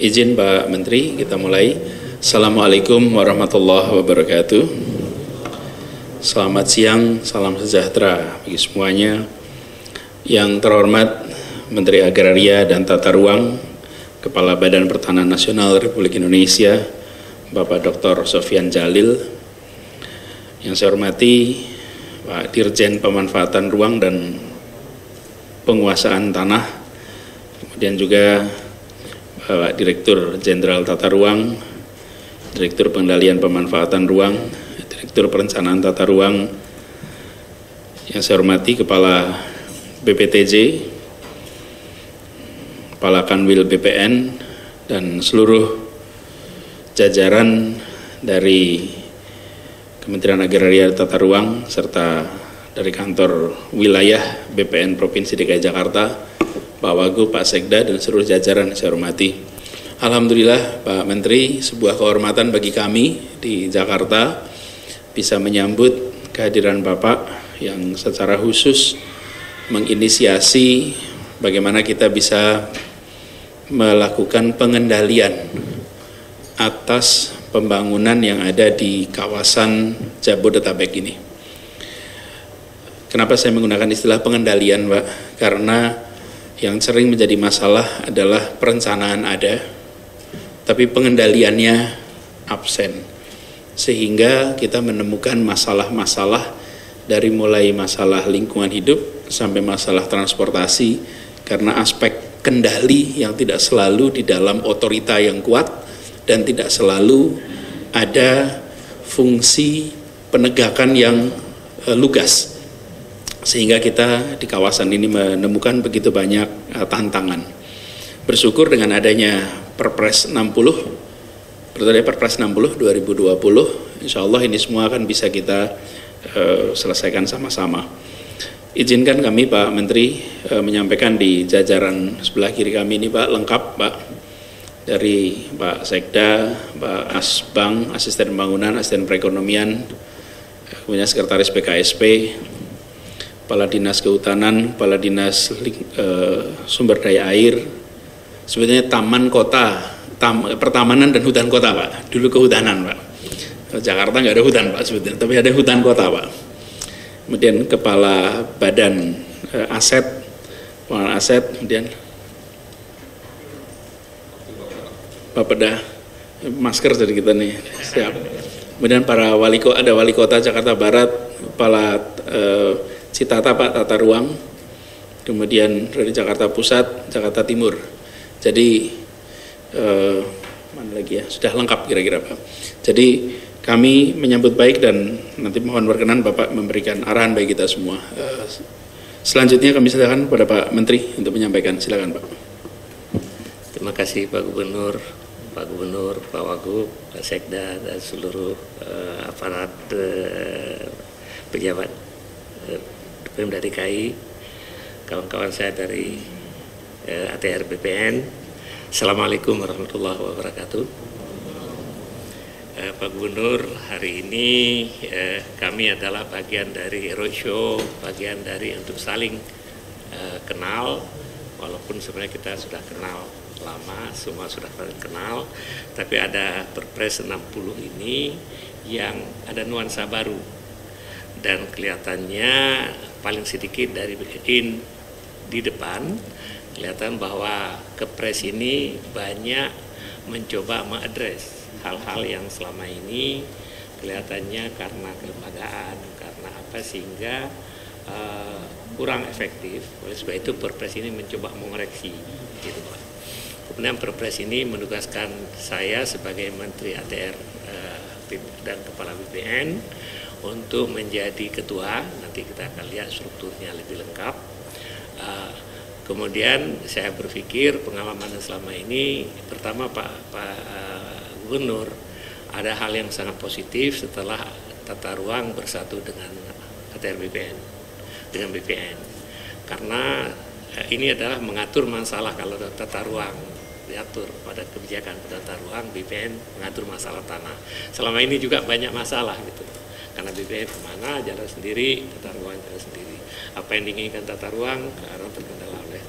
Izin Pak Menteri, kita mulai. Assalamualaikum warahmatullahi wabarakatuh. Selamat siang, salam sejahtera bagi semuanya. Yang terhormat Menteri Agraria dan Tata Ruang, Kepala Badan Pertanahan Nasional Republik Indonesia, Bapak Dr. Sofyan Djalil. Yang saya hormati Pak Dirjen Pemanfaatan Ruang dan Penguasaan Tanah, kemudian juga Pak Direktur Jenderal Tata Ruang, Direktur Pengendalian Pemanfaatan Ruang, Direktur Perencanaan Tata Ruang. Yang saya hormati Kepala BPTJ, Kepala Kanwil BPN, dan seluruh jajaran dari Kementerian Agraria dan Tata Ruang, serta dari kantor wilayah BPN Provinsi DKI Jakarta, Pak Wagub, Pak Sekda, dan seluruh jajaran yang saya hormati. Alhamdulillah Pak Menteri, sebuah kehormatan bagi kami di Jakarta bisa menyambut kehadiran Bapak yang secara khusus menginisiasi bagaimana kita bisa melakukan pengendalian atas pembangunan yang ada di kawasan Jabodetabek ini. Kenapa saya menggunakan istilah pengendalian, Pak? Karena yang sering menjadi masalah adalah perencanaan ada, tapi pengendaliannya absen. Sehingga kita menemukan masalah-masalah dari mulai masalah lingkungan hidup sampai masalah transportasi, karena aspek kendali yang tidak selalu di dalam otorita yang kuat dan tidak selalu ada fungsi penegakan yang lugas. Sehingga kita di kawasan ini menemukan begitu banyak tantangan. Bersyukur dengan adanya Perpres 60, Perpres 60 2020, insya Allah ini semua akan bisa kita selesaikan sama-sama. Izinkan kami Pak Menteri menyampaikan di jajaran sebelah kiri kami ini Pak, lengkap Pak, dari Pak Sekda, Pak Asbang, Asisten Pembangunan, Asisten Perekonomian, kemudian Sekretaris BKSP, Kepala Dinas Kehutanan, Kepala Dinas Sumber Daya Air, sebetulnya Taman Kota, Pertamanan dan Hutan Kota Pak, dulu Kehutanan Pak. Jakarta nggak ada hutan Pak sebetulnya, tapi ada hutan kota Pak. Kemudian Kepala Badan Aset, Pengelolaan Aset, kemudian Bapeda, masker dari kita nih, siap. Kemudian para wali kota, ada Wali Kota Jakarta Barat, Kepala Citata Pak Tata Ruang, kemudian dari Jakarta Pusat, Jakarta Timur. Jadi mana lagi ya, sudah lengkap kira-kira Pak. Jadi kami menyambut baik dan nanti mohon berkenan Bapak memberikan arahan bagi kita semua. Selanjutnya kami silakan kepada Pak Menteri untuk menyampaikan, silakan Pak. Terima kasih Pak Gubernur, Pak Wagub, Pak Sekda, dan seluruh aparat pejabat Pemda DKI, kawan-kawan saya dari ATR BPN. Assalamualaikum warahmatullahi wabarakatuh. Pak Gubernur, hari ini kami adalah bagian dari roadshow, bagian dari untuk saling kenal, walaupun sebenarnya kita sudah kenal lama, semua sudah kenal, tapi ada Perpres 60 ini yang ada nuansa baru dan kelihatannya paling sedikit dari di depan kelihatan bahwa Kepres ini banyak mencoba mengadres hal-hal yang selama ini kelihatannya karena kelembagaan, karena apa, sehingga kurang efektif. Oleh sebab itu Perpres ini mencoba mengoreksi gitu Pak. Kemudian Perpres ini menugaskan saya sebagai Menteri ATR dan Kepala BPN untuk menjadi ketua. Nanti kita akan lihat strukturnya lebih lengkap. Kemudian saya berpikir pengalaman selama ini, pertama Pak Gubernur, ada hal yang sangat positif setelah tata ruang bersatu dengan ATR BPN, dengan BPN. Karena ini adalah mengatur masalah, kalau tata ruang diatur pada kebijakan tata ruang, BPN mengatur masalah tanah. Selama ini juga banyak masalah gitu. Karena BPN kemana jalan sendiri, tata ruang jalan sendiri. Apa yang diinginkan tata ruang karena terkendala oleh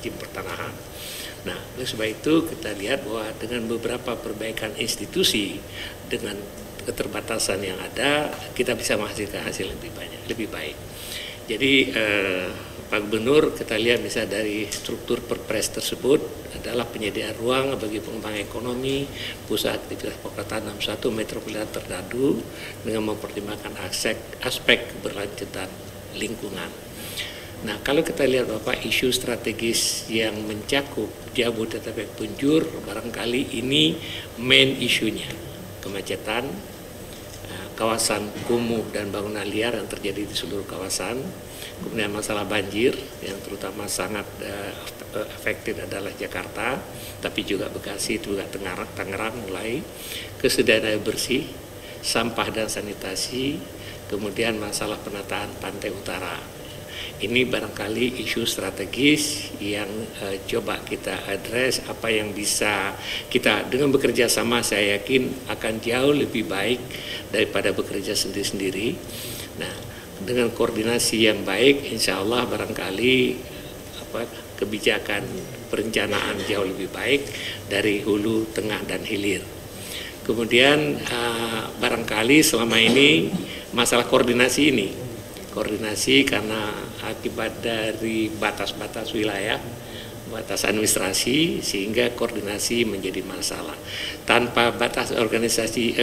rezim pertanahan. Nah, oleh oleh sebab itu kita lihat bahwa dengan beberapa perbaikan institusi, dengan keterbatasan yang ada, kita bisa menghasilkan hasil lebih banyak, lebih baik. Jadi Pak Gubernur, kita lihat misalnya dari struktur Perpres tersebut adalah penyediaan ruang bagi pengembangan ekonomi, pusat aktivitas pokrotan 61 metropolitan terpadu dengan mempertimbangkan aspek keberlanjutan lingkungan. Nah, kalau kita lihat Bapak, isu strategis yang mencakup Jabodetabek Punjur, barangkali ini main isunya, kemacetan, kawasan kumuh dan bangunan liar yang terjadi di seluruh kawasan, kemudian masalah banjir yang terutama sangat efektif adalah Jakarta, tapi juga Bekasi, juga Tangerang mulai, kesediaan air bersih, sampah dan sanitasi, kemudian masalah penataan pantai utara. Ini barangkali isu strategis yang coba kita address, apa yang bisa kita dengan bekerja sama, saya yakin akan jauh lebih baik daripada bekerja sendiri-sendiri. Nah, dengan koordinasi yang baik, insya Allah barangkali kebijakan perencanaan jauh lebih baik dari hulu, tengah, dan hilir. Kemudian barangkali selama ini masalah koordinasi karena akibat dari batas-batas wilayah, batas administrasi, sehingga koordinasi menjadi masalah. Tanpa batas organisasi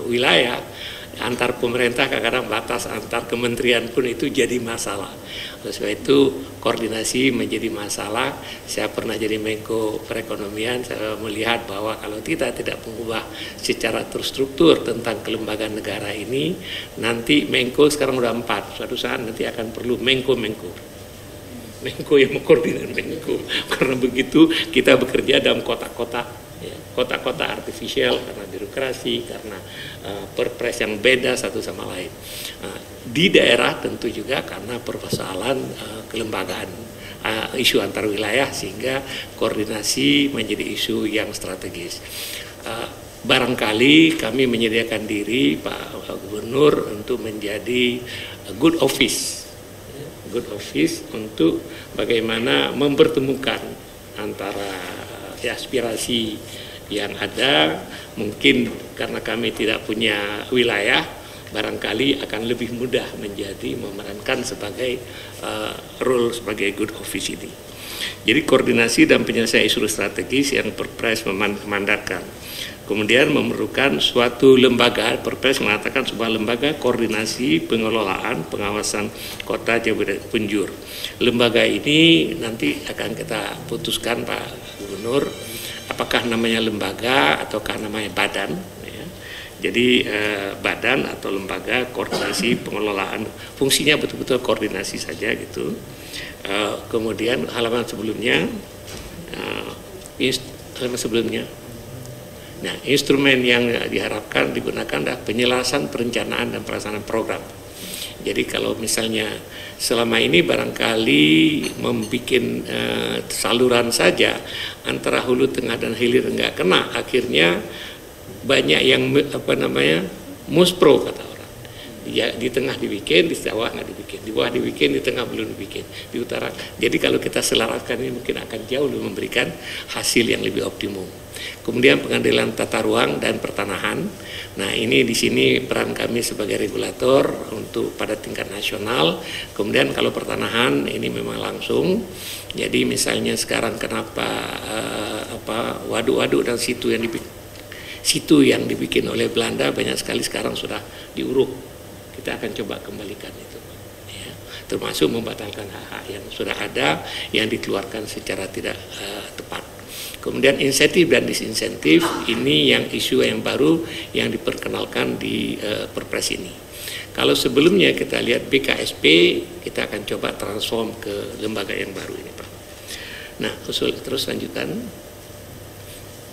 wilayah, antar pemerintah kadang-kadang batas antar kementerian pun itu jadi masalah. Oleh sebab itu koordinasi menjadi masalah. Saya pernah jadi Menko Perekonomian, saya melihat bahwa kalau kita tidak mengubah secara terstruktur tentang kelembagaan negara ini, nanti Menko sekarang udah 4, suatu saat nanti akan perlu Menko yang mengkoordinir Menko. Karena begitu kita bekerja dalam kotak-kotak, kotak-kotak artifisial karena birokrasi, karena perpres yang beda satu sama lain. Di daerah tentu juga karena persoalan kelembagaan, isu antar wilayah, sehingga koordinasi menjadi isu yang strategis. Barangkali kami menyediakan diri Pak Gubernur untuk menjadi good office untuk bagaimana mempertemukan antara aspirasi yang ada. Mungkin karena kami tidak punya wilayah, barangkali akan lebih mudah memerankan sebagai role sebagai good office ini. Jadi koordinasi dan penyelesaian isu strategis yang Perpres memandatkan. Kemudian memerlukan suatu lembaga, Perpres mengatakan sebuah lembaga koordinasi pengelolaan pengawasan kota Jabodetabek Punjur. Lembaga ini nanti akan kita putuskan Pak Gubernur, apakah namanya lembaga ataukah namanya badan. Ya. Jadi badan atau lembaga koordinasi pengelolaan, fungsinya betul-betul koordinasi saja gitu. Kemudian halaman sebelumnya, nah, instrumen yang diharapkan digunakan adalah penyelesaian perencanaan dan pelaksanaan program. Jadi kalau misalnya selama ini barangkali membuat saluran saja antara hulu, tengah, dan hilir enggak kena, akhirnya banyak yang muspro kata orang. Ya, di tengah dibikin, di bawah nggak dibikin, di bawah dibikin, di tengah belum dibikin, di utara. Jadi kalau kita selaraskan ini mungkin akan jauh lebih memberikan hasil yang lebih optimum. Kemudian pengadilan tata ruang dan pertanahan. Nah, ini di sini peran kami sebagai regulator untuk pada tingkat nasional. Kemudian kalau pertanahan ini memang langsung. Jadi misalnya sekarang kenapa waduk-waduk dan situ yang dibikin oleh Belanda banyak sekali sekarang sudah diuruk. Kita akan coba kembalikan itu, ya. Termasuk membatalkan hak-hak yang sudah ada yang dikeluarkan secara tidak tepat. Kemudian insentif dan disinsentif, ini yang isu yang baru yang diperkenalkan di Perpres ini. Kalau sebelumnya kita lihat BKSP, kita akan coba transform ke lembaga yang baru ini, Pak. Nah, terus lanjutan.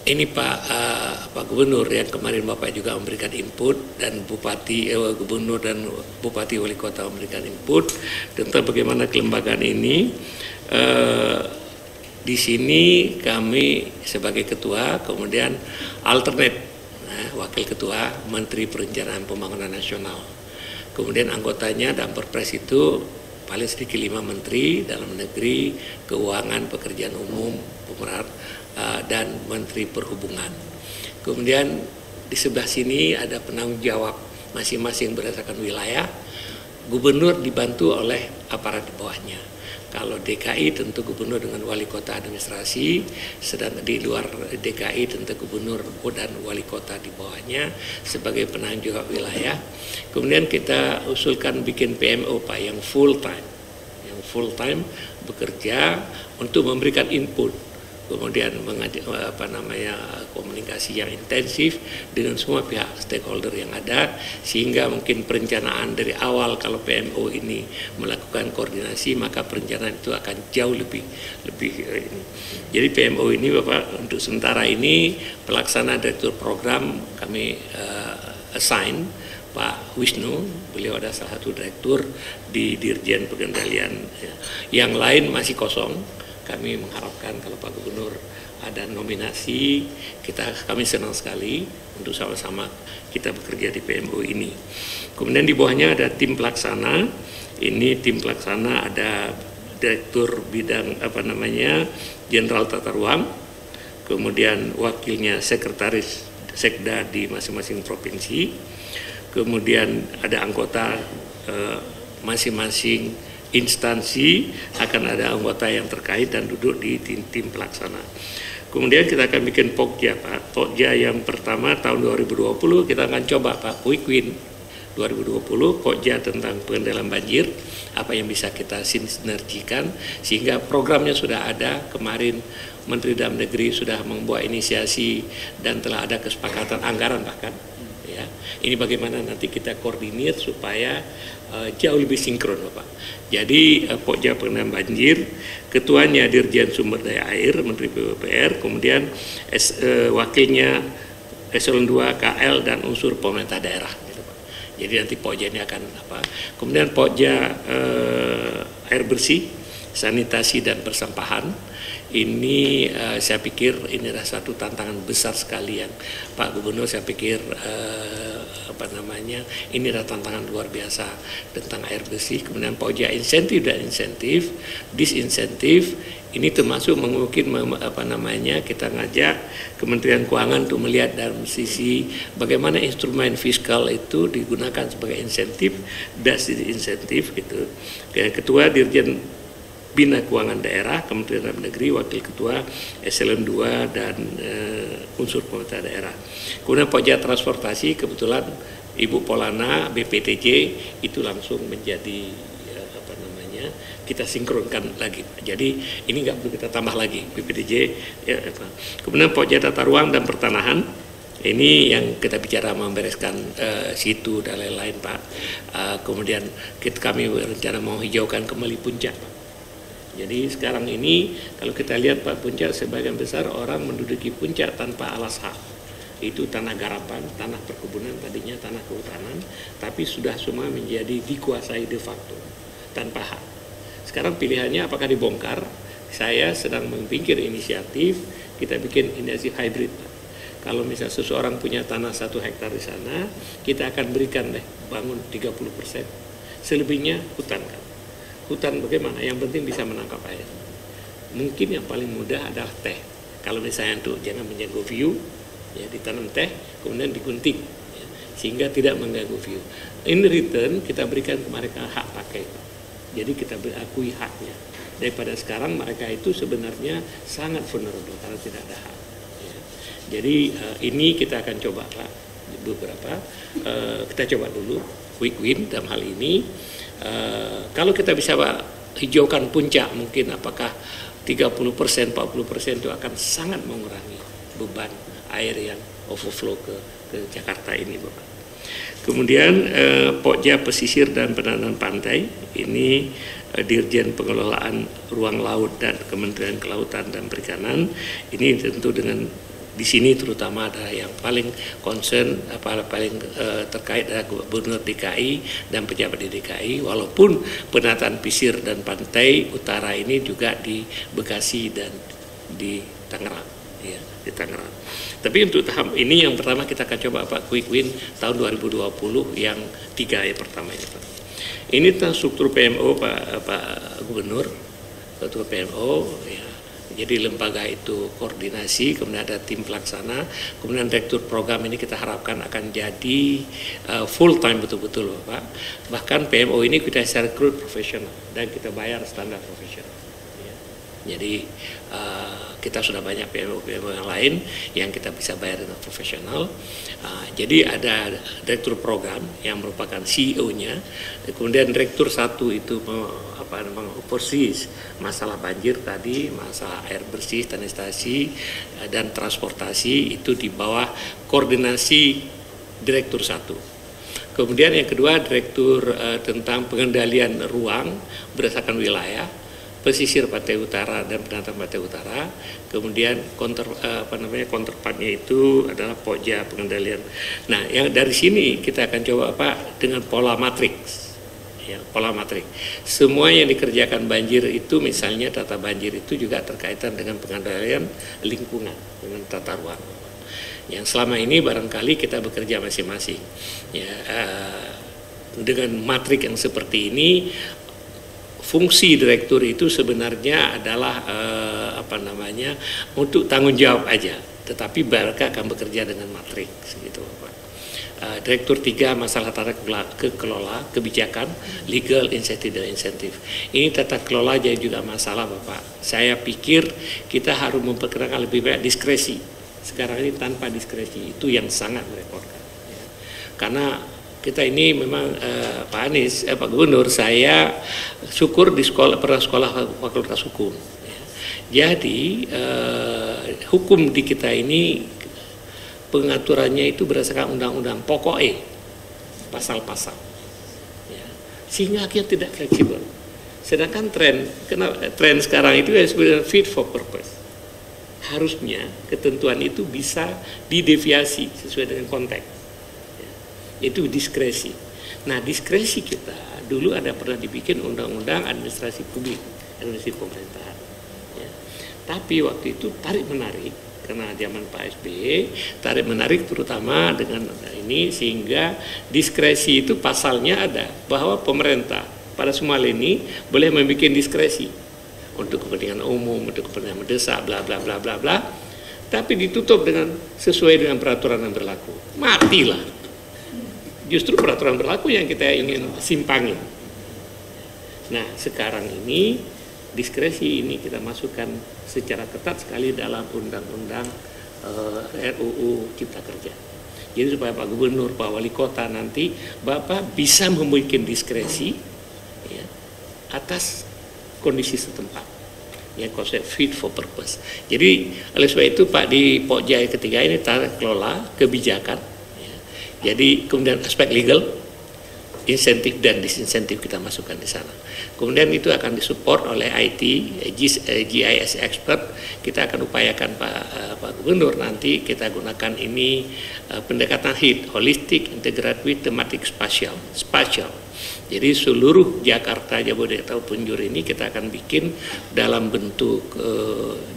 Ini Pak Gubernur yang kemarin Bapak juga memberikan input, dan Gubernur dan Bupati Wali Kota memberikan input tentang bagaimana kelembagaan ini. Di sini kami sebagai ketua, kemudian alternate wakil ketua Menteri Perencanaan Pembangunan Nasional. Kemudian anggotanya dalam Perpres itu paling sedikit 5 menteri, dalam negeri, keuangan, pekerjaan umum, dan menteri perhubungan. Kemudian di sebelah sini ada penanggung jawab masing-masing berdasarkan wilayah. Gubernur dibantu oleh aparat di bawahnya. Kalau DKI tentu gubernur dengan wali kota administrasi, sedang di luar DKI tentu gubernur dan wali kota di bawahnya sebagai penanggung jawab wilayah. Kemudian kita usulkan bikin PMO Pak yang full time bekerja untuk memberikan input. Kemudian komunikasi yang intensif dengan semua pihak stakeholder yang ada, sehingga mungkin perencanaan dari awal kalau PMO ini melakukan koordinasi, maka perencanaan itu akan jauh lebih ini. Jadi PMO ini Bapak untuk sementara ini pelaksana direktur program kami assign Pak Wisnu, beliau ada salah satu direktur di Dirjen Pengendalian. Yang lain masih kosong. Kami mengharapkan kalau Pak Gubernur ada nominasi, kami senang sekali untuk sama-sama kita bekerja di PMO ini. Kemudian di bawahnya ada tim pelaksana. Ini tim pelaksana ada Direktur Bidang Jenderal Tata Ruang, kemudian wakilnya Sekretaris Sekda di masing-masing provinsi, kemudian ada anggota masing-masing instansi, akan ada anggota yang terkait dan duduk di tim pelaksana. Kemudian kita akan bikin Pokja Pak. Pokja yang pertama tahun 2020 kita akan coba Pak, Quick Win 2020, Pokja tentang pengendalian banjir, apa yang bisa kita sinergikan, sehingga programnya sudah ada. Kemarin Menteri Dalam Negeri sudah membuat inisiasi dan telah ada kesepakatan anggaran bahkan. Ya, ini bagaimana nanti kita koordinir supaya jauh lebih sinkron Bapak. Jadi Pokja pengendalian banjir, ketuanya Dirjen Sumber Daya Air, Menteri PUPR, kemudian wakilnya Eselon 2 KL dan unsur pemerintah daerah. Gitu, Pak. Jadi nanti Pokja ini akan apa? Kemudian Pokja air bersih, sanitasi dan persampahan. Ini saya pikir ini adalah satu tantangan besar sekali yang Pak Gubernur saya pikir ini adalah tantangan luar biasa tentang air bersih. Kemudian Pokja insentif dan disinsentif ini termasuk mungkin kita ngajak Kementerian Keuangan untuk melihat dalam sisi bagaimana instrumen fiskal itu digunakan sebagai insentif dan disinsentif gitu. Ketua Dirjen Bina Keuangan Daerah, Kementerian Dalam Negeri, Wakil Ketua Eselon 2 dan unsur pemerintah daerah. Kemudian Pokja Transportasi, kebetulan Ibu Polana, BPTJ itu langsung menjadi kita sinkronkan lagi. Jadi ini nggak perlu kita tambah lagi BPTJ. Kemudian Pokja Tata Ruang dan Pertanahan. Ini yang kita bicara membereskan situ dan lain-lain Pak. Kemudian kami berencana mau hijaukan kembali Puncak. Jadi sekarang ini kalau kita lihat Pak, Puncak sebagian besar orang menduduki Puncak tanpa alas hak. Itu tanah garapan, tanah perkebunan tadinya, tanah kehutanan, tapi sudah semua menjadi dikuasai de facto tanpa hak. Sekarang pilihannya apakah dibongkar? Saya sedang memikir inisiatif kita bikin inisiatif hybrid Pak. Kalau misalnya seseorang punya tanah 1 hektar di sana, kita akan berikan bangun 30%. Selebihnya hutan kan. Hutan bagaimana? Yang penting bisa menangkap air. Mungkin yang paling mudah adalah teh. Kalau misalnya untuk jangan mengganggu view, ya ditanam teh, kemudian digunting, ya, sehingga tidak mengganggu view. In return kita berikan ke mereka hak pakai. Jadi kita akui haknya. Daripada sekarang mereka itu sebenarnya sangat vulnerable karena tidak ada hak. Ya. Jadi ini kita akan coba Pak, beberapa. Kita coba dulu quick win dalam hal ini. Kalau kita bisa hijaukan Puncak, mungkin apakah 30%, 40% itu akan sangat mengurangi beban air yang overflow ke Jakarta ini Bapak. Kemudian Pokja Pesisir dan Penanaman Pantai, ini Dirjen Pengelolaan Ruang Laut dan Kementerian Kelautan dan Perikanan. Ini tentu dengan di sini terutama ada yang paling concern, paling terkait adalah Gubernur DKI dan pejabat di DKI, walaupun penataan pesisir dan pantai utara ini juga di Bekasi dan di Tangerang, ya, di Tangerang. Tapi untuk tahap ini yang pertama kita akan coba Pak Quick Win tahun 2020 yang 3 ya pertama ini Pak. Ini tentang struktur PMO Pak Gubernur, struktur PMO ya. Jadi lembaga itu koordinasi, kemudian ada tim pelaksana, kemudian direktur program ini kita harapkan akan jadi full time betul-betul Pak. Bahkan PMO ini kita rekrut profesional dan kita bayar standar profesional. Ya. Jadi kita sudah banyak PMO yang lain yang kita bisa bayar dengan profesional. Jadi ada direktur program yang merupakan CEO-nya, kemudian direktur satu itu overseas masalah banjir tadi, masalah air bersih, sanitasi dan transportasi itu di bawah koordinasi direktur satu. Kemudian yang kedua direktur tentang pengendalian ruang berdasarkan wilayah, pesisir pantai utara dan penantang pantai utara. Kemudian counterpartnya itu adalah Pokja pengendalian. Nah, yang dari sini kita akan coba Pak dengan pola matriks. Ya, pola matriks. Semua yang dikerjakan banjir itu misalnya tata banjir itu juga terkaitan dengan pengendalian lingkungan dengan tata ruang. Yang selama ini barangkali kita bekerja masing-masing. Ya, dengan matrik yang seperti ini, fungsi direktur itu sebenarnya adalah untuk tanggung jawab aja, tetapi mereka akan bekerja dengan matriks gitu Pak. Direktur 3 masalah tata kelola, kebijakan, legal, insentif dan insentif. Ini tata kelola jadi juga masalah Bapak. Saya pikir kita harus memperkenalkan lebih banyak diskresi. Sekarang ini tanpa diskresi itu yang sangat merepotkan. Ya. Karena kita ini memang Pak Anies, Pak Gubernur, saya syukur di pernah sekolah Fakultas Hukum. Ya. Jadi hukum di kita ini pengaturannya itu berdasarkan undang-undang pokok pasal-pasal. Ya. Sehingga kita tidak fleksibel. Sedangkan tren sekarang itu ya sebenarnya fit for purpose. Harusnya ketentuan itu bisa dideviasi sesuai dengan konteks. Itu diskresi. Nah, diskresi kita dulu pernah dibikin undang-undang administrasi publik, administrasi pemerintahan. Ya. Tapi waktu itu tarik menarik karena zaman Pak SBY tarik menarik terutama dengan ini sehingga diskresi itu pasalnya ada bahwa pemerintah pada semua lini boleh membuat diskresi untuk kepentingan umum, untuk kepentingan mendesak, bla bla bla bla bla. Tapi ditutup dengan sesuai dengan peraturan yang berlaku. Matilah. Justru peraturan berlaku yang kita ingin simpangin. Nah, sekarang ini diskresi ini kita masukkan secara ketat sekali dalam undang-undang RUU Cipta Kerja. Jadi supaya Pak Gubernur, Pak Wali Kota nanti Bapak bisa membuat diskresi ya, atas kondisi setempat. Ya, konsep fit for purpose. Jadi oleh sebab itu Pak di Pokja ketiga ini tata kelola kebijakan. Jadi kemudian aspek legal, insentif dan disinsentif kita masukkan di sana. Kemudian itu akan disupport oleh IT, GIS expert. Kita akan upayakan Pak Gubernur nanti kita gunakan ini pendekatan HIT, holistic, integrated, thematic, spatial. Jadi seluruh Jakarta, Jabodetabek, Punjur ini kita akan bikin dalam bentuk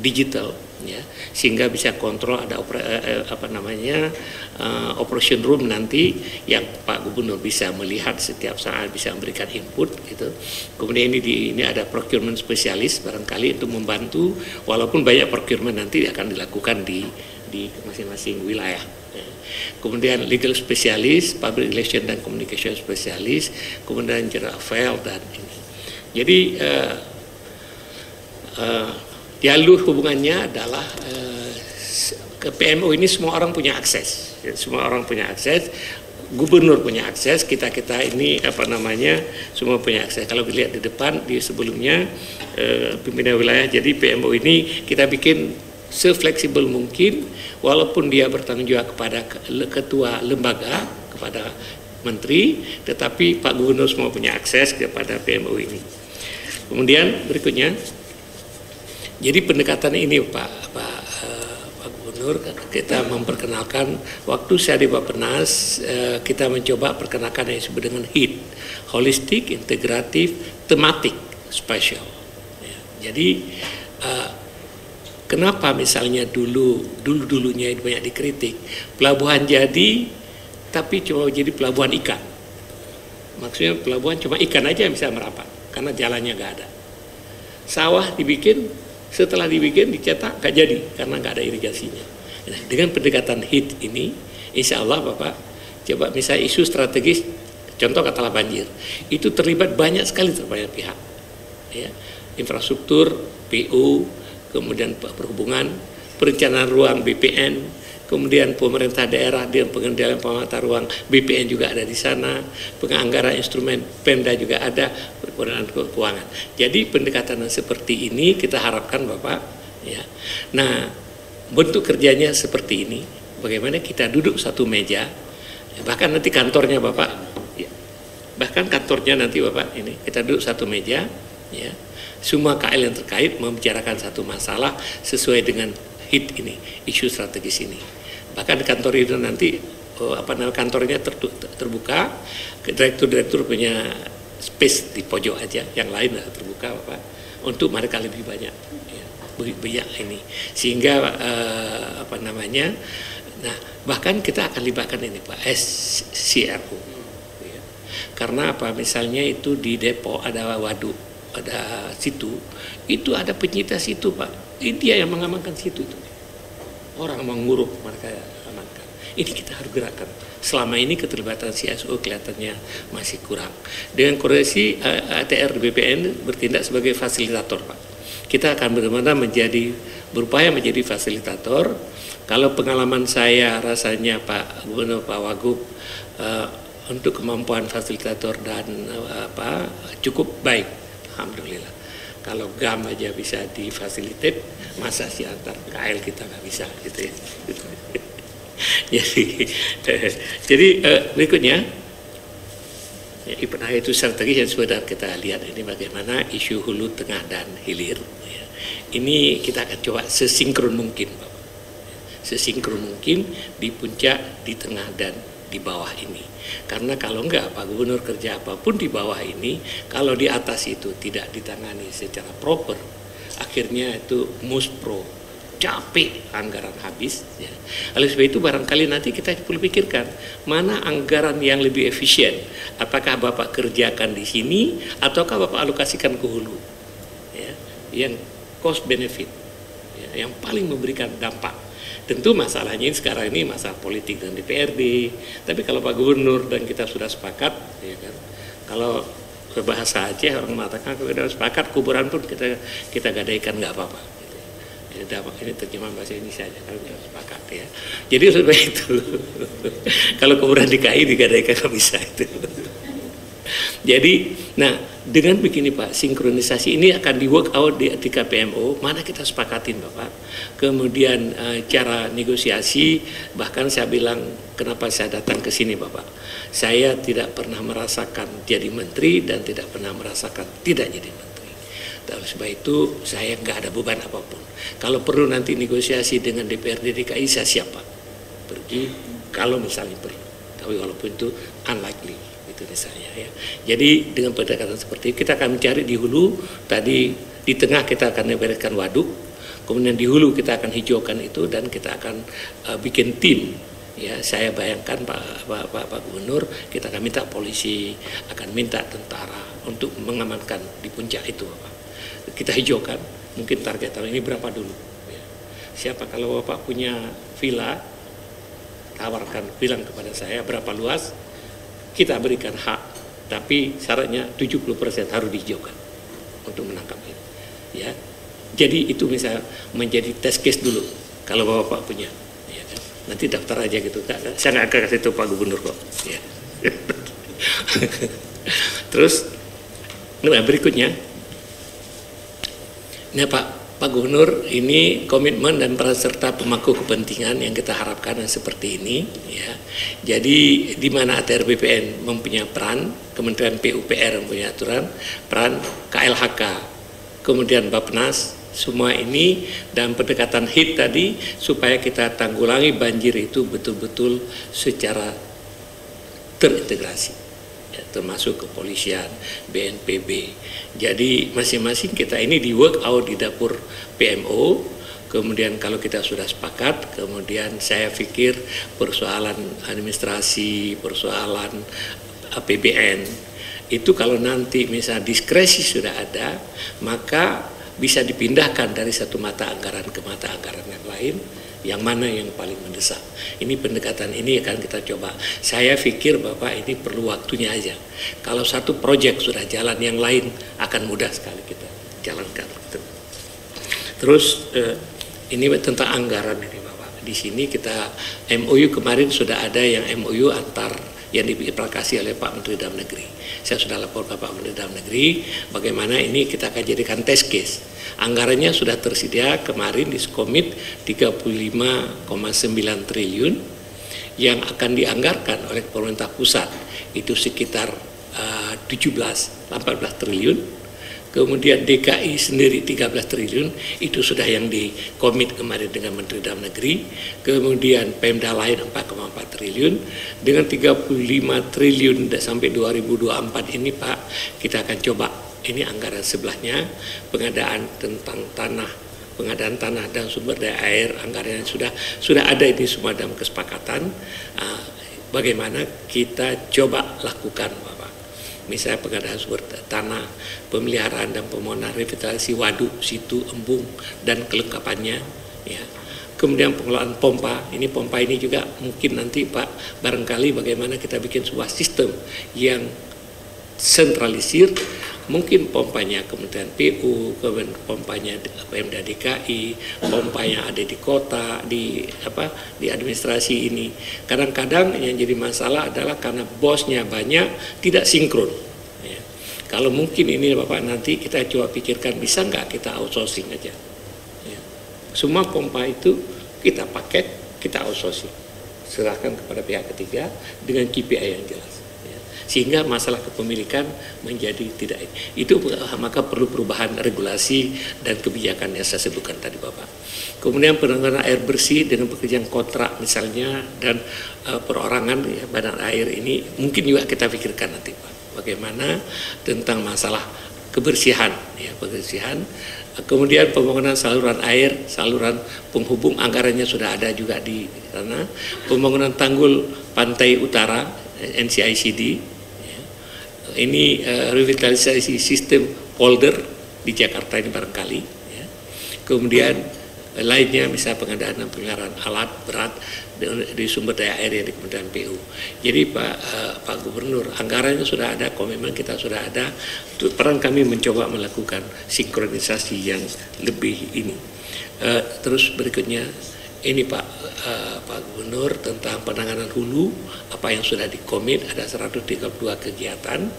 digital. Ya, sehingga bisa kontrol ada operation room nanti yang Pak Gubernur bisa melihat setiap saat, bisa memberikan input gitu. Kemudian ini ada procurement spesialis barangkali untuk membantu, walaupun banyak procurement nanti akan dilakukan di masing-masing wilayah. Ya. Kemudian legal spesialis, public relation dan communication spesialis, kemudian general affairs dan ini. Jadi jalur hubungannya adalah ke PMO ini semua orang punya akses, ya, semua orang punya akses, Gubernur punya akses, kita ini semua punya akses. Kalau dilihat di depan di sebelumnya pimpinan wilayah, jadi PMO ini kita bikin sefleksibel mungkin, walaupun dia bertanggung jawab kepada ketua lembaga, kepada menteri, tetapi Pak Gubernur semua punya akses kepada PMO ini. Kemudian berikutnya. Jadi pendekatan ini Pak Gubernur, kita memperkenalkan waktu saya di Bappenas, kita mencoba perkenalkan yang disebut dengan HIT, holistic, integratif, thematic, spatial. Ya, jadi kenapa misalnya dulunya banyak dikritik, pelabuhan jadi tapi cuma jadi pelabuhan ikan. Maksudnya pelabuhan cuma ikan aja yang bisa merapat karena jalannya nggak ada. Sawah dibikin, setelah dibikin dicetak nggak jadi karena nggak ada irigasinya. Nah, dengan pendekatan HIT ini, insya Allah Bapak, coba misalnya isu strategis, contoh katalah banjir, itu terlibat banyak sekali banyak pihak, ya, infrastruktur, PU, kemudian perhubungan, perencanaan ruang BPN, kemudian pemerintah daerah dengan pengendalian penata ruang BPN juga ada di sana, penganggaran instrumen Pemda juga ada, pengelolaan keuangan. Jadi pendekatan seperti ini kita harapkan Bapak, ya. Nah, bentuk kerjanya seperti ini, bagaimana kita duduk satu meja, bahkan nanti kantornya Bapak, ya, bahkan kantornya nanti Bapak ini kita duduk satu meja, ya, semua KL yang terkait membicarakan satu masalah sesuai dengan HIT ini, isu strategis ini. Bahkan di kantor itu nanti kantornya terbuka, direktur-direktur punya space di pojok aja, yang lain terbuka Bapak, untuk mereka lebih banyak, ya, banyak ini, sehingga nah bahkan kita akan libatkan ini Pak, SCRO, ya. Karena apa, misalnya itu di Depok ada waduk, ada situ, itu ada penyintas situ Pak. Dia yang mengamankan situ itu. Orang menguruk mereka amankan. Ini kita harus gerakan. Selama ini keterlibatan CSO kelihatannya masih kurang. Dengan koreksi ATR BPN bertindak sebagai fasilitator Pak. Kita akan benar-benar berupaya menjadi fasilitator. Kalau pengalaman saya rasanya Pak Gubernur, Pak Wagub, untuk kemampuan fasilitator dan cukup baik, alhamdulillah. Kalau GAM aja bisa difasilitate, masa sih antar KL kita nggak bisa gitu ya. Jadi berikutnya, ya, itu strategi yang sudah kita lihat ini bagaimana isu hulu, tengah dan hilir. Ya. Ini kita akan coba sesinkron mungkin, Bapak. Sesinkron mungkin di puncak, di tengah dan di bawah ini. Karena kalau enggak Pak Gubernur kerja apapun di bawah ini, kalau di atas itu tidak ditangani secara proper, akhirnya itu muspro, capek, anggaran habis, ya. Oleh sebab itu barangkali nanti kita perlu pikirkan mana anggaran yang lebih efisien. Apakah Bapak kerjakan di sini ataukah Bapak alokasikan ke hulu, ya, yang cost benefit, ya, yang paling memberikan dampak. Tentu masalahnya sekarang ini masalah politik dan DPRD. Tapi kalau Pak Gubernur dan kita sudah sepakat, ya kan, kalau ke bahasa Aceh orang mengatakan kalau sudah sepakat kuburan pun kita gadaikan nggak apa-apa. Gitu. Ini terjemahan bahasa Indonesia aja kalau kita sepakat ya. Jadi sebab itu kalau kuburan DKI digadaikan nggak bisa itu. Jadi, nah dengan begini Pak, sinkronisasi ini akan di work out di KPMO, mana kita sepakatin Bapak. Kemudian cara negosiasi, bahkan saya bilang kenapa saya datang ke sini Bapak. Saya tidak pernah merasakan jadi menteri dan tidak pernah merasakan tidak jadi menteri. Oleh sebab itu saya nggak ada beban apapun. Kalau perlu nanti negosiasi dengan DPRD DKI saya siap Pak. Pergi kalau misalnya perlu. Tapi walaupun itu unlikely. Itu misalnya ya. Jadi dengan pendekatan seperti itu kita akan mencari di hulu, tadi di tengah kita akan membereskan waduk, kemudian di hulu kita akan hijaukan itu dan kita akan bikin tim. Ya, saya bayangkan Pak Gubernur, kita akan minta polisi, akan minta tentara untuk mengamankan di puncak itu, Bapak. Kita hijaukan, mungkin target tahun ini berapa dulu. Ya. Siapa kalau Bapak punya villa, tawarkan, bilang kepada saya berapa luas. Kita berikan hak, tapi syaratnya 70% harus dihijaukan untuk menangkap ini. Ya, jadi itu misalnya menjadi test case dulu kalau Bapak punya. Ya kan? Nanti daftar aja gitu. Saya nggak akan kasih itu Pak Gubernur kok. Ya. Terus, nah berikutnya, nah Pak Gubernur ini komitmen dan peran serta pemangku kepentingan yang kita harapkan seperti ini ya. Jadi di mana ATR BPN mempunyai peran, Kementerian PUPR mempunyai aturan, peran KLHK, kemudian Bappenas, semua ini dan pendekatan HIT tadi supaya kita tanggulangi banjir itu betul-betul secara terintegrasi. Termasuk kepolisian, BNPB. Jadi masing-masing kita ini di work out di dapur PMO. Kemudian kalau kita sudah sepakat, kemudian saya pikir persoalan administrasi, persoalan APBN itu kalau nanti misalnya diskresi sudah ada, maka bisa dipindahkan dari satu mata anggaran ke mata anggaran yang lain, yang mana yang paling mendesak. Ini pendekatan ini akan kita coba. Saya pikir Bapak ini perlu waktunya aja. Kalau satu proyek sudah jalan, yang lain akan mudah sekali kita jalankan. Terus ini tentang anggaran ini Bapak. Di sini kita MOU kemarin sudah ada yang MOU antar yang diprakasi oleh Pak Menteri Dalam Negeri. Saya sudah lapor ke Pak Menteri Dalam Negeri bagaimana ini kita akan jadikan test case. Anggarannya sudah tersedia kemarin dikomit 35,9 triliun yang akan dianggarkan oleh pemerintah pusat itu sekitar 17-18 triliun. Kemudian DKI sendiri 13 triliun, itu sudah yang dikomit kemarin dengan Menteri Dalam Negeri. Kemudian Pemda lain 4,4 triliun. Dengan 35 triliun sampai 2024 ini Pak, kita akan coba, ini anggaran sebelahnya, pengadaan tentang pengadaan tanah dan sumber daya air, anggaran yang sudah ada ini semua dalam kesepakatan. Bagaimana kita coba lakukan Bapak. Misalnya pengadaan sumber tanah, pemeliharaan dan pemohonan revitalisasi waduk, situ, embung, dan kelengkapannya. Ya. Kemudian pengelolaan pompa, ini pompa ini juga mungkin nanti Pak, barangkali bagaimana kita bikin sebuah sistem yang sentralisir, mungkin pompanya Kementerian PU, kemudian pompanya Pemda DKI, pompa yang ada di kota, di administrasi ini. Kadang-kadang yang jadi masalah adalah karena bosnya banyak, tidak sinkron. Ya. Kalau mungkin ini Bapak nanti kita coba pikirkan bisa nggak kita outsourcing aja. Ya. Semua pompa itu kita paket, kita outsourcing, serahkan kepada pihak ketiga dengan KPI yang jelas. Sehingga masalah kepemilikan menjadi tidak, itu maka perlu perubahan regulasi dan kebijakan yang saya sebutkan tadi Bapak. Kemudian penanganan air bersih dengan pekerjaan kontrak misalnya dan perorangan ya, badan air ini mungkin juga kita pikirkan nanti Pak. Bagaimana tentang masalah kebersihan ya, kebersihan. Kemudian pembangunan saluran air, saluran penghubung anggarannya sudah ada juga di sana. Pembangunan tanggul pantai utara NCICD. Ini revitalisasi sistem polder di Jakarta ini barangkali. Ya. Kemudian lainnya misalnya pengadaan dan pemeliharaan alat berat di sumber daya air yang di Kementerian PU. Jadi Pak Gubernur, anggarannya sudah ada, komitmen kita sudah ada. Peran kami mencoba melakukan sinkronisasi yang lebih ini. Terus berikutnya ini Pak Gubernur tentang penanganan hulu, apa yang sudah dikomit ada 132 kegiatan,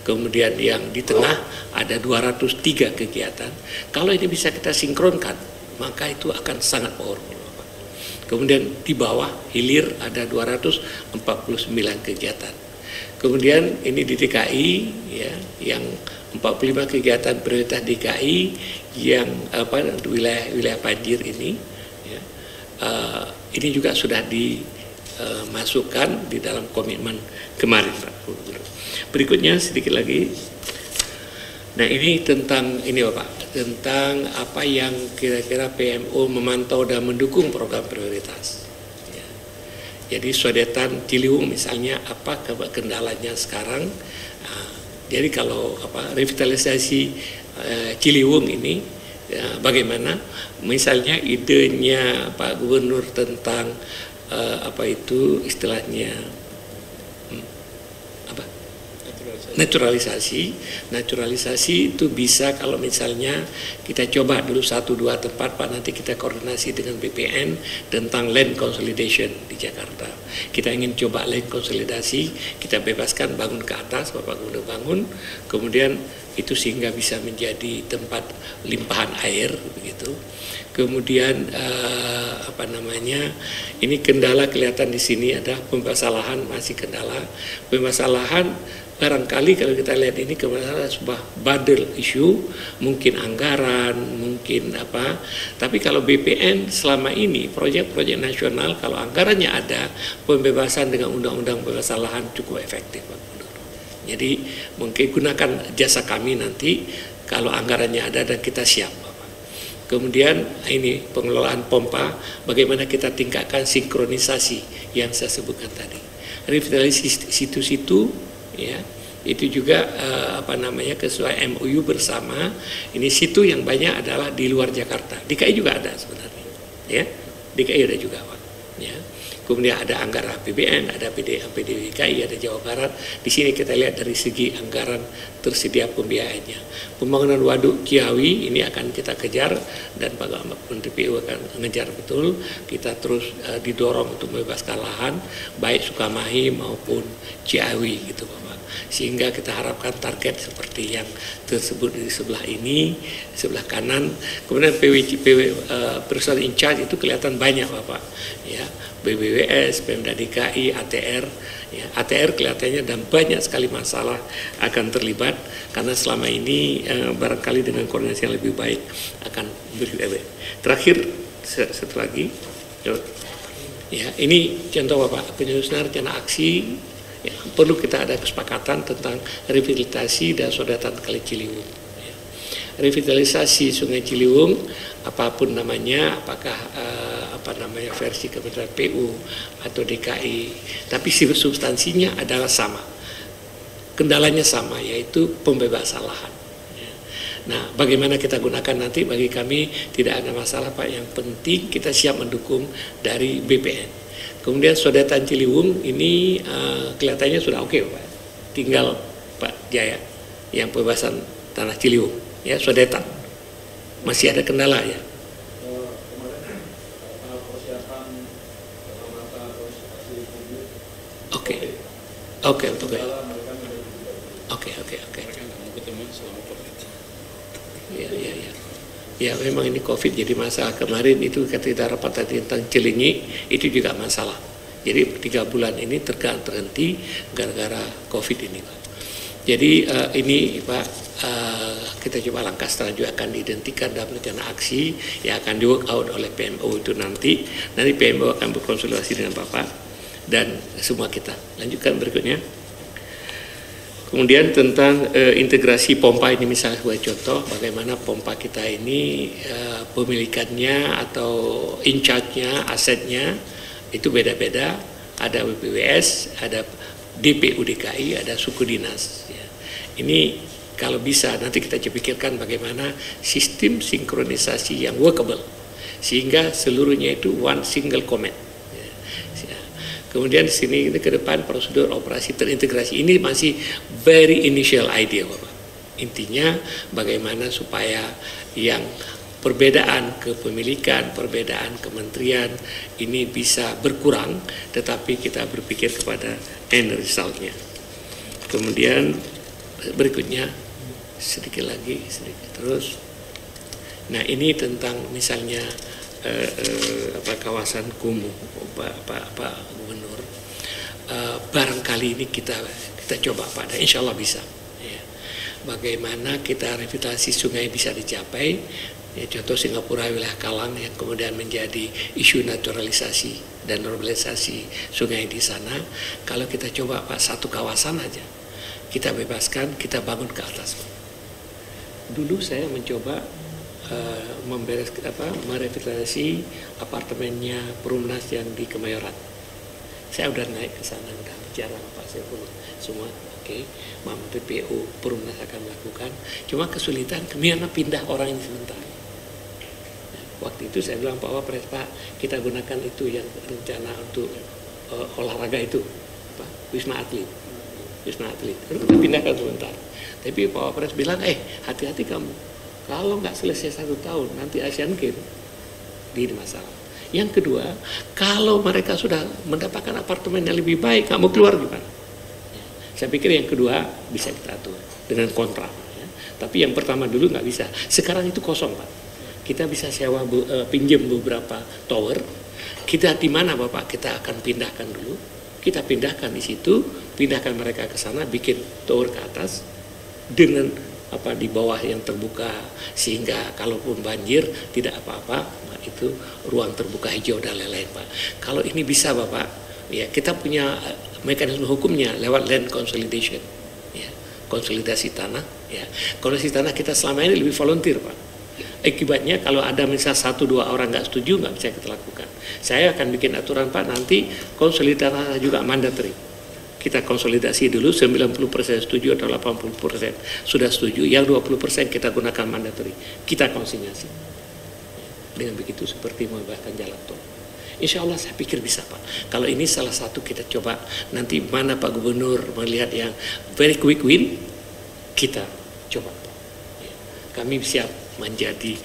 kemudian yang di tengah ada 203 kegiatan. Kalau ini bisa kita sinkronkan, maka itu akan sangat powerful. Kemudian di bawah hilir ada 249 kegiatan. Kemudian ini di DKI ya, yang 45 kegiatan prioritas DKI yang wilayah banjir ini. Ini juga sudah dimasukkan di dalam komitmen kemarin Pak. Berikutnya sedikit lagi. Nah ini tentang ini Bapak, tentang apa yang kira-kira PMO memantau dan mendukung program prioritas. Ya. Jadi Sodetan Ciliwung misalnya apa kendalanya sekarang. Jadi kalau revitalisasi Ciliwung ini ya, bagaimana misalnya idenya Pak Gubernur tentang istilahnya naturalisasi itu bisa kalau misalnya kita coba dulu 1-2 tempat Pak, nanti kita koordinasi dengan BPN tentang land consolidation di Jakarta. Kita ingin coba land konsolidasi, kita bebaskan bangun ke atas, Bapak Gubernur bangun, kemudian itu sehingga bisa menjadi tempat limpahan air begitu. Kemudian ini kendala kelihatan di sini ada pembebasan lahan, masih kendala pembebasan lahan. Barangkali kalau kita lihat ini kebetulan sebuah bundle issue, mungkin anggaran, mungkin apa. Tapi kalau BPN selama ini proyek-proyek nasional kalau anggarannya ada, pembebasan dengan undang-undang pembebasan lahan cukup efektif, Pak Gubernur. Jadi mungkin gunakan jasa kami nanti kalau anggarannya ada dan kita siap, Bapak. Kemudian ini pengelolaan pompa, bagaimana kita tingkatkan sinkronisasi yang saya sebutkan tadi. Revitalisasi situ-situ ya, itu juga sesuai MOU bersama. Ini situ yang banyak adalah di luar Jakarta. DKI juga ada sebenarnya, ya. DKI ada juga, Pak. Ya. Kemudian ada anggaran APBN, ada PDDKI, ada Jawa Barat. Di sini kita lihat dari segi anggaran tersedia pembiayaannya. Pembangunan waduk Ciawi ini akan kita kejar dan Pak Menteri PU akan mengejar betul. Kita terus didorong untuk membebaskan lahan baik Sukamahi maupun Ciawi gitu, Bapak. Sehingga kita harapkan target seperti yang tersebut di sebelah ini, sebelah kanan. Kemudian perusahaan in charge itu kelihatan banyak, Bapak. Ya, BBWS, Pemda DKI, ATR. Ya, ATR kelihatannya dan banyak sekali masalah akan terlibat karena selama ini barangkali dengan koordinasi yang lebih baik akan berjalan. Terakhir satu lagi, ya ini contoh Bapak, penyusunan rencana aksi. Ya, perlu kita ada kesepakatan tentang revitalisasi dan sodetan Kali Ciliwung. Ya. Revitalisasi Sungai Ciliwung, apapun namanya, apakah versi Kementerian PU atau DKI, tapi substansinya adalah sama, kendalanya sama, yaitu pembebasan lahan. Ya. Nah, bagaimana kita gunakan nanti bagi kami tidak ada masalah, Pak. Yang penting kita siap mendukung dari BPN. Kemudian sodetan Ciliwung ini kelihatannya sudah oke, Pak. Tinggal Pak Jaya yang pembebasan tanah Ciliwung, ya sodetan. Masih ada kendala ya. Oke. Ya, memang ini COVID jadi masalah. Kemarin itu ketika rapat tadi tentang Cilenyi itu juga masalah. Jadi 3 bulan ini terhenti gara-gara COVID ini, Pak. Jadi ini Pak, kita coba langkah selanjutnya akan diidentikan dalam rencana aksi yang akan di work out oleh PMO itu nanti. Nanti PMO akan berkonsultasi dengan Bapak dan semua kita. Lanjutkan berikutnya. Kemudian tentang integrasi pompa ini misalnya sebagai contoh bagaimana pompa kita ini pemilikannya atau in charge-nya, asetnya itu beda-beda. Ada BPWS, ada DPU DKI, ada suku dinas. Ya. Ini kalau bisa nanti kita pikirkan bagaimana sistem sinkronisasi yang workable sehingga seluruhnya itu one single command. Kemudian di sini ke depan prosedur operasi terintegrasi ini masih very initial idea, Bapak. Intinya bagaimana supaya yang perbedaan kepemilikan, perbedaan kementerian ini bisa berkurang, tetapi kita berpikir kepada end result-nya. Kemudian berikutnya sedikit terus. Nah ini tentang misalnya kawasan kumuh, Pak Gubernur, barangkali ini kita coba pada, insya Allah bisa. Ya. Bagaimana kita revitalisasi sungai bisa dicapai? Ya, contoh Singapura wilayah Kalang yang kemudian menjadi isu naturalisasi dan normalisasi sungai di sana. Kalau kita coba Pak satu kawasan aja, kita bebaskan, kita bangun ke atas. Dulu saya mencoba merevitalisasi apartemennya Perumnas yang di Kemayoran. Saya udah naik ke sana, udah bicara sama Pak Saiful semua, oke. Menteri PU Perumnas akan melakukan. Cuma kesulitan kemana pindah orang ini sebentar. Waktu itu saya bilang Pak Wapres, Pak, kita gunakan itu yang rencana untuk olahraga itu, Pak, Wisma Atlet. Kita pindahkan sebentar. Tapi Pak Wapres bilang, hati-hati kamu. Kalau nggak selesai 1 tahun, nanti Asian Games ini masalah. Yang kedua, kalau mereka sudah mendapatkan apartemen yang lebih baik, kamu keluar gimana? Ya, saya pikir yang kedua bisa kita atur dengan kontrak. Ya. Tapi yang pertama dulu nggak bisa. Sekarang itu kosong, Pak. Kita bisa sewa pinjam beberapa tower. Kita di mana, Bapak? Kita akan pindahkan dulu. Kita pindahkan di situ, pindahkan mereka ke sana, bikin tower ke atas dengan di bawah yang terbuka sehingga kalaupun banjir tidak apa-apa, itu ruang terbuka hijau dan lain-lain, Pak. Kalau ini bisa, Bapak, ya kita punya mekanisme hukumnya lewat land consolidation, ya, konsolidasi tanah, ya. Konsolidasi tanah kita selama ini lebih volunteer, Pak. Akibatnya kalau ada misal 1-2 orang nggak setuju, nggak bisa kita lakukan. Saya akan bikin aturan, Pak, nanti konsolidasi tanah juga mandatory. kita konsolidasi dulu, 90% setuju atau 80% sudah setuju, yang 20% kita gunakan mandatory, kita konsinyasi. Dengan begitu seperti membahas jalan tol. Insya Allah saya pikir bisa Pak. Kalau ini salah satu kita coba nanti mana Pak Gubernur melihat yang very quick win, kita coba Pak. Kami siap menjadi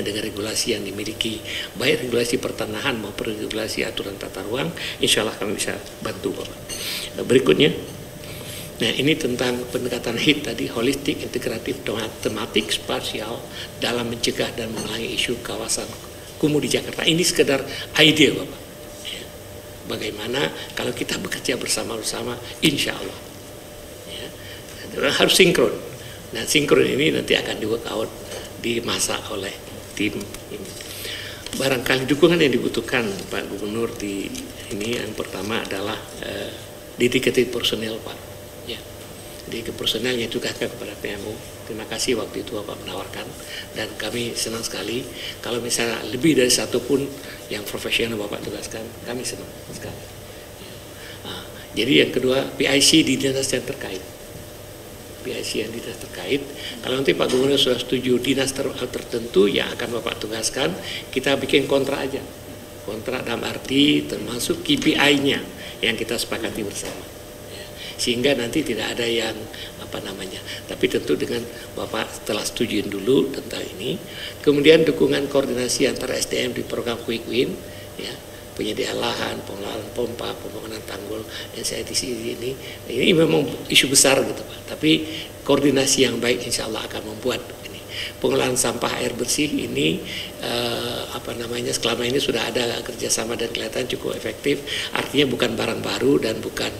dengan regulasi yang dimiliki, baik regulasi pertanahan maupun regulasi aturan tata ruang, insya Allah kami bisa bantu Bapak. Berikutnya, nah ini tentang pendekatan HIT tadi, holistik, integratif, tematik, spasial dalam mencegah dan mengurangi isu kawasan kumuh di Jakarta. Ini sekedar ide Bapak. Ya. Bagaimana kalau kita bekerja bersama-sama, insya Allah. Ya. Harus sinkron. Nah sinkron ini nanti akan di work out, dimasak oleh tim ini. Barangkali dukungan yang dibutuhkan Pak Gubernur di ini yang pertama adalah dedicated personel Pak. Ya. Jadi personelnya juga kepada PMO. Terima kasih waktu itu Bapak menawarkan, dan kami senang sekali kalau misalnya lebih dari satu pun yang profesional Bapak tugaskan, kami senang sekali. Ya. Nah, jadi yang kedua, PIC di dinas yang terkait. PIC yang dinas terkait, kalau nanti Pak Gubernur sudah setuju dinas tertentu yang akan Bapak tugaskan, kita bikin kontrak aja. Kontrak dalam arti termasuk KPI-nya yang kita sepakati bersama. Ya. Sehingga nanti tidak ada yang tapi tentu dengan Bapak telah setujuin dulu tentang ini. Kemudian dukungan koordinasi antara SDM di program Quick Win, ya, penyediaan lahan, pengelolaan pompa, pembangunan tanggul, dan saya di sini ini memang isu besar gitu Pak. Tapi koordinasi yang baik insya Allah akan membuat ini. Pengelolaan sampah air bersih ini selama ini sudah ada kerjasama dan kelihatan cukup efektif. Artinya bukan barang baru dan bukan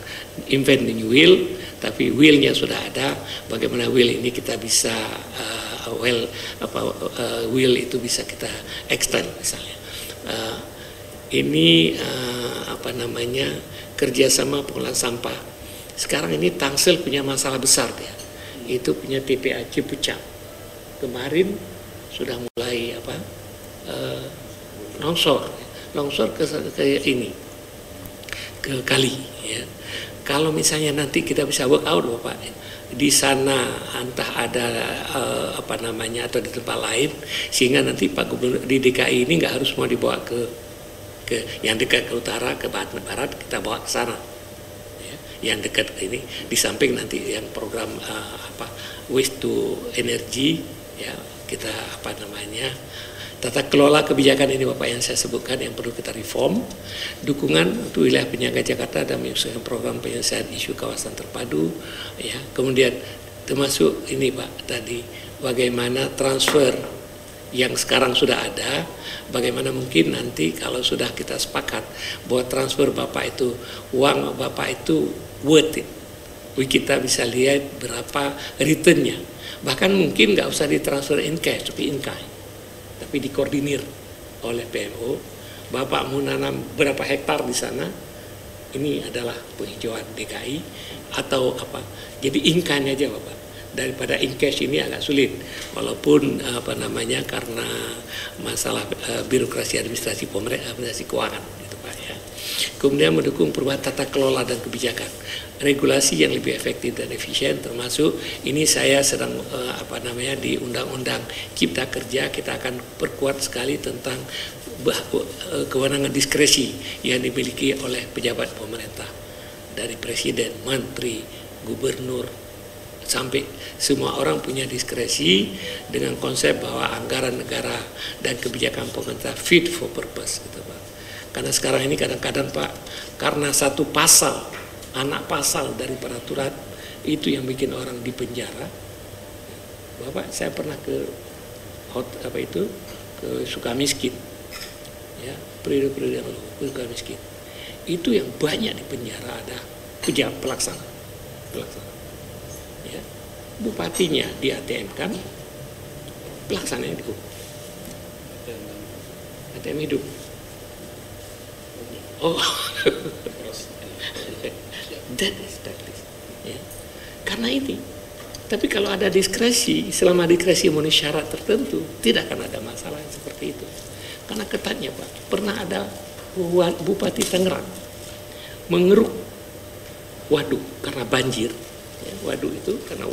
invent the new wheel, tapi wheelnya sudah ada. Bagaimana wheel ini kita bisa wheel itu bisa kita extend misalnya. Kerjasama pengelolaan sampah. Sekarang ini Tangsel punya masalah besar dia. Itu punya TPA Cipucang. Kemarin sudah mulai longsor ke ini ke kali ya. Kalau misalnya nanti kita bisa work out Bapak di sana, entah ada atau di tempat lain, sehingga nanti Pak Gubernur di DKI ini nggak harus mau dibawa ke yang dekat ke utara, ke barat kita bawa ke sana ya. Yang dekat ini di samping nanti yang program waste to energy ya, kita tata kelola kebijakan ini Bapak yang saya sebutkan yang perlu kita reform. Dukungan untuk wilayah penyangga Jakarta dan menyusun program penyelesaian isu kawasan terpadu ya. Kemudian termasuk ini Pak tadi, bagaimana transfer yang sekarang sudah ada, bagaimana mungkin nanti kalau sudah kita sepakat bahwa transfer Bapak itu, uang Bapak itu worth it, kita bisa lihat berapa returnnya. Bahkan mungkin nggak usah ditransfer in cash, tapi in kind, tapi dikoordinir oleh PMO. Bapak mau nanam berapa hektar di sana, ini adalah penghijauan DKI atau apa. Jadi in kind aja Bapak. Daripada in cash ini agak sulit, walaupun karena masalah birokrasi administrasi pemerintah, administrasi keuangan gitu Pak ya. Kemudian mendukung perubahan tata kelola dan kebijakan, regulasi yang lebih efektif dan efisien, termasuk ini saya sedang di undang-undang Cipta Kerja kita akan perkuat sekali tentang kewenangan diskresi yang dimiliki oleh pejabat pemerintah, dari presiden, menteri, gubernur, sampai semua orang punya diskresi dengan konsep bahwa anggaran negara dan kebijakan pemerintah fit for purpose gitu Pak. Karena sekarang ini kadang-kadang Pak, karena satu pasal, anak pasal dari peraturan itu yang bikin orang di penjara. Bapak, saya pernah ke Sukamiskin ya, periode-periode yang lalu ke Sukamiskin. Itu yang banyak di penjara ada pejabat pelaksana. Ya, bupatinya di ATM kan, pelaksananya dihukum. ATM hidup. Oh, that is ya. Karena ini. Tapi kalau ada diskresi, selama diskresi memenuhi syarat tertentu, tidak akan ada masalah seperti itu. Karena ketatnya Pak, pernah ada Bupati Tangerang mengeruk waduk karena banjir. Ya, waduk itu karena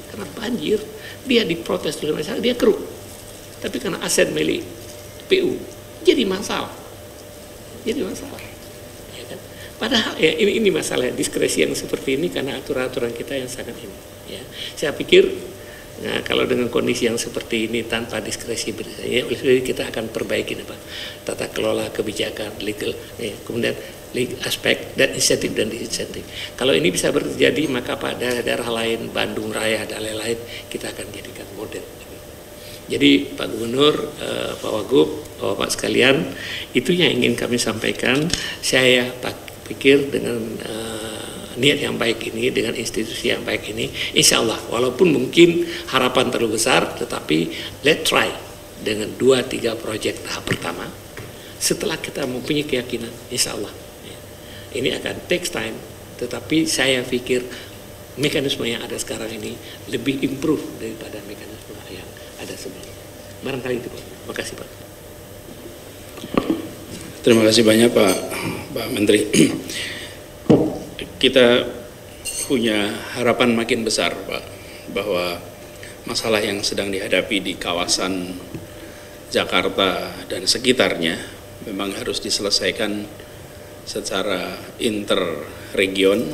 karena banjir, dia diprotes oleh masyarakat, dia keruk. Tapi karena aset milik PU, jadi masalah. Ya kan? Padahal ya ini masalah diskresi yang seperti ini karena aturan-aturan kita yang sangat ini. Ya, saya pikir nah, kalau dengan kondisi yang seperti ini tanpa diskresi, ya, kita akan perbaiki tata kelola kebijakan legal, ya, kemudian aspek dan insentif dan disinsentif. Kalau ini bisa terjadi maka pada daerah lain, Bandung Raya dan lain-lain, kita akan jadikan model. Jadi Pak Gubernur, Pak Wagub, Bapak sekalian, itu yang ingin kami sampaikan. Saya pikir dengan niat yang baik ini, dengan institusi yang baik ini, insya Allah walaupun mungkin harapan terlalu besar, tetapi let's try dengan 2-3 proyek tahap pertama. Setelah kita mempunyai keyakinan, insya Allah ini akan takes time, tetapi saya pikir mekanisme yang ada sekarang ini lebih improve daripada mekanisme yang ada sebelumnya. Barangkali itu Pak. Terima kasih Pak. Terima kasih banyak Pak Menteri. Kita punya harapan makin besar Pak, bahwa masalah yang sedang dihadapi di kawasan Jakarta dan sekitarnya memang harus diselesaikan secara interregion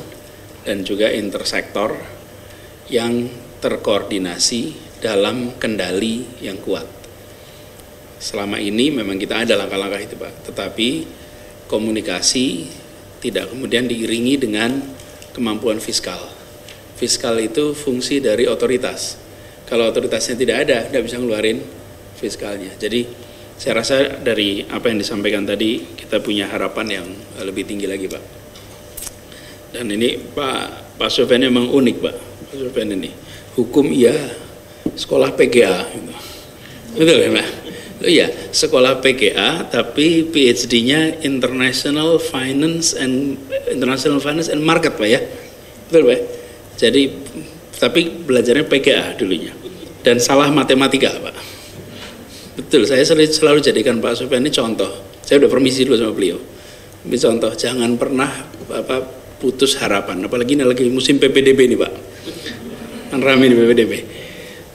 dan juga intersektor yang terkoordinasi dalam kendali yang kuat. Selama ini memang kita ada langkah-langkah itu Pak, tetapi komunikasi tidak kemudian diiringi dengan kemampuan fiskal. Fiskal itu fungsi dari otoritas. Kalau otoritasnya tidak ada, tidak bisa ngeluarin fiskalnya. Jadi saya rasa dari apa yang disampaikan tadi, kita punya harapan yang lebih tinggi lagi Pak. Dan ini Pak Sofyan memang unik Pak. Pak Sofyan ini hukum iya, sekolah PGA gitu. Betul ya Pak? Oh iya, sekolah PGA tapi PhD-nya International Finance and Market Pak ya. Betul Pak? Jadi tapi belajarnya PGA dulunya dan salah matematika Pak. Betul, saya selalu jadikan Pak Sofyan ini contoh. Saya udah permisi dulu sama beliau. Ini contoh, jangan pernah putus harapan. Apalagi ini lagi musim PPDB nih Pak. Kan rame di PPDB.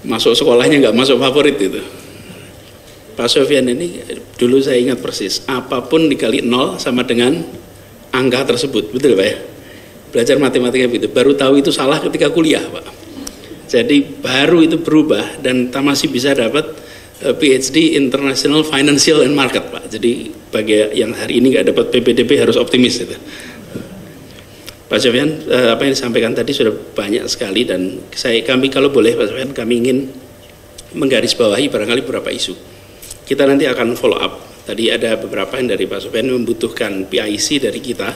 Masuk sekolahnya nggak masuk favorit itu. Pak Sofyan ini dulu saya ingat persis. Apapun dikali 0 sama dengan angka tersebut. Betul Pak ya? Belajar matematika begitu. Baru tahu itu salah ketika kuliah Pak. Jadi baru itu berubah dan masih bisa dapat PhD International Financial and Market Pak. Jadi bagi yang hari ini nggak dapat PPDB harus optimis itu. Pak Sofyan, apa yang disampaikan tadi sudah banyak sekali dan kami kalau boleh Pak Sofyan, kami ingin menggarisbawahi barangkali beberapa isu. Kita nanti akan follow up. Tadi ada beberapa yang dari Pak Sofyan membutuhkan PIC dari kita.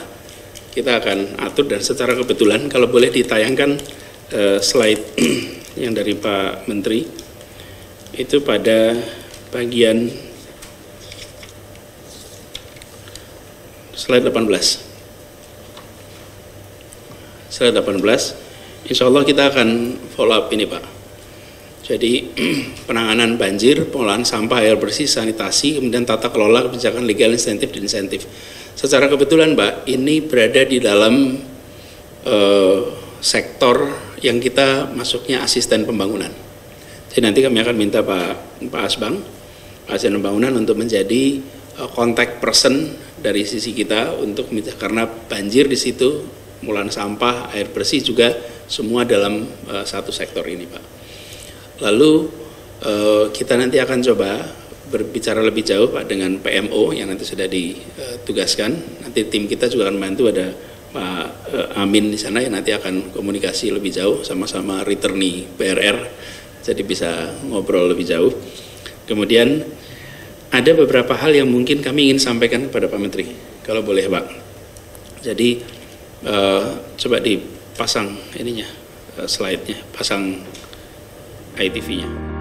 Kita akan atur dan secara kebetulan kalau boleh ditayangkan slide yang dari Pak Menteri. Itu pada bagian slide 18. Slide 18, insya Allah kita akan follow up ini Pak. Jadi penanganan banjir, pengolahan sampah, air bersih, sanitasi, kemudian tata kelola kebijakan legal, insentif dan insentif. Secara kebetulan Pak, ini berada di dalam sektor yang kita masuknya asisten pembangunan. Jadi nanti kami akan minta Pak Asbang, asisten pembangunan untuk menjadi contact person dari sisi kita untuk karena banjir di situ, pengolahan sampah, air bersih juga semua dalam satu sektor ini Pak. Lalu kita nanti akan coba berbicara lebih jauh Pak dengan PMO yang nanti sudah ditugaskan. Nanti tim kita juga akan bantu, ada Pak Amin di sana yang nanti akan komunikasi lebih jauh sama-sama returnee BRR. Jadi bisa ngobrol lebih jauh. Kemudian ada beberapa hal yang mungkin kami ingin sampaikan kepada Pak Menteri, kalau boleh Pak. Jadi coba dipasang ininya, slide-nya, pasang ITV-nya.